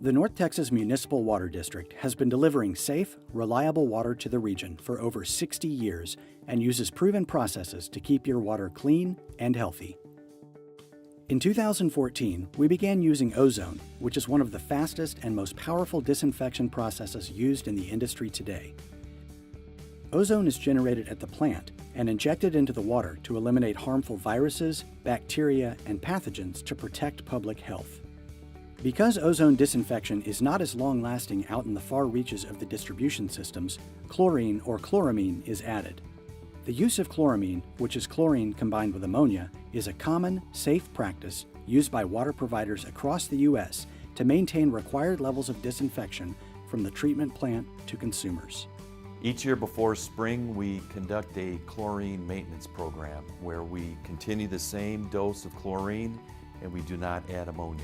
The North Texas Municipal Water District has been delivering safe, reliable water to the region for over 60 years and uses proven processes to keep your water clean and healthy. In 2014, we began using ozone, which is one of the fastest and most powerful disinfection processes used in the industry today. Ozone is generated at the plant and injected into the water to eliminate harmful viruses, bacteria, and pathogens to protect public health. Because ozone disinfection is not as long-lasting out in the far reaches of the distribution systems, chlorine or chloramine is added. The use of chloramine, which is chlorine combined with ammonia, is a common, safe practice used by water providers across the U.S. to maintain required levels of disinfection from the treatment plant to consumers. Each year before spring, we conduct a chlorine maintenance program where we continue the same dose of chlorine and we do not add ammonia.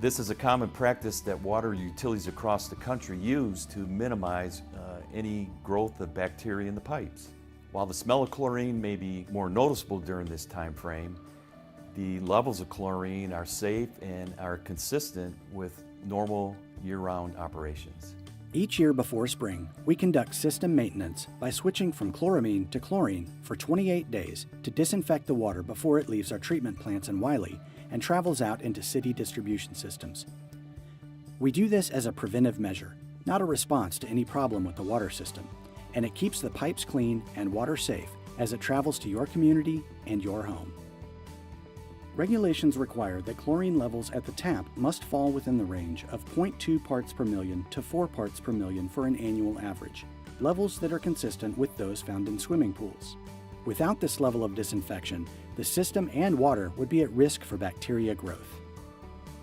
This is a common practice that water utilities across the country use to minimize any growth of bacteria in the pipes. While the smell of chlorine may be more noticeable during this time frame, the levels of chlorine are safe and are consistent with normal year-round operations. Each year before spring, we conduct system maintenance by switching from chloramine to chlorine for 28 days to disinfect the water before it leaves our treatment plants in Wiley and travels out into city distribution systems. We do this as a preventive measure, not a response to any problem with the water system, and it keeps the pipes clean and water safe as it travels to your community and your home. Regulations require that chlorine levels at the tap must fall within the range of 0.2 parts per million to 4 parts per million for an annual average, levels that are consistent with those found in swimming pools. Without this level of disinfection, the system and water would be at risk for bacteria growth.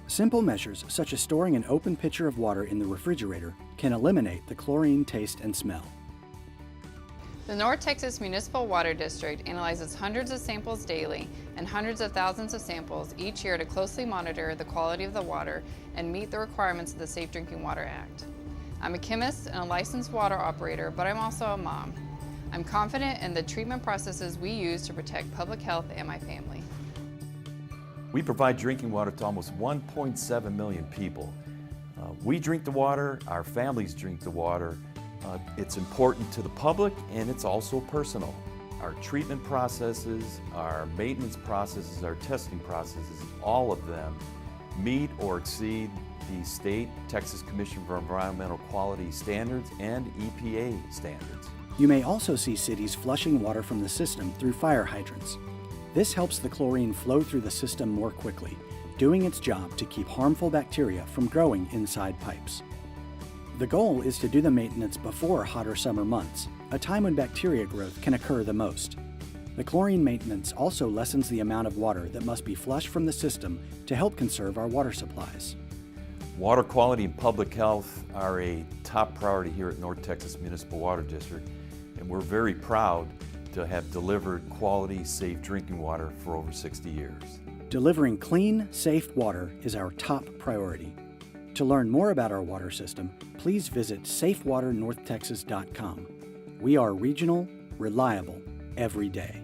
Simple measures such as storing an open pitcher of water in the refrigerator can eliminate the chlorine taste and smell. The North Texas Municipal Water District analyzes hundreds of samples daily and hundreds of thousands of samples each year to closely monitor the quality of the water and meet the requirements of the Safe Drinking Water Act. I'm a chemist and a licensed water operator, but I'm also a mom. I'm confident in the treatment processes we use to protect public health and my family. We provide drinking water to almost 1.7 million people. We drink the water, our families drink the water. It's important to the public and it's also personal. Our treatment processes, our maintenance processes, our testing processes, all of them meet or exceed the state Texas Commission for Environmental Quality standards and EPA standards. You may also see cities flushing water from the system through fire hydrants. This helps the chlorine flow through the system more quickly, doing its job to keep harmful bacteria from growing inside pipes. The goal is to do the maintenance before hotter summer months, a time when bacteria growth can occur the most. The chlorine maintenance also lessens the amount of water that must be flushed from the system to help conserve our water supplies. Water quality and public health are a top priority here at North Texas Municipal Water District, and we're very proud to have delivered quality, safe drinking water for over 60 years. Delivering clean, safe water is our top priority. To learn more about our water system, please visit safewaternorthtexas.com. We are regional, reliable, every day.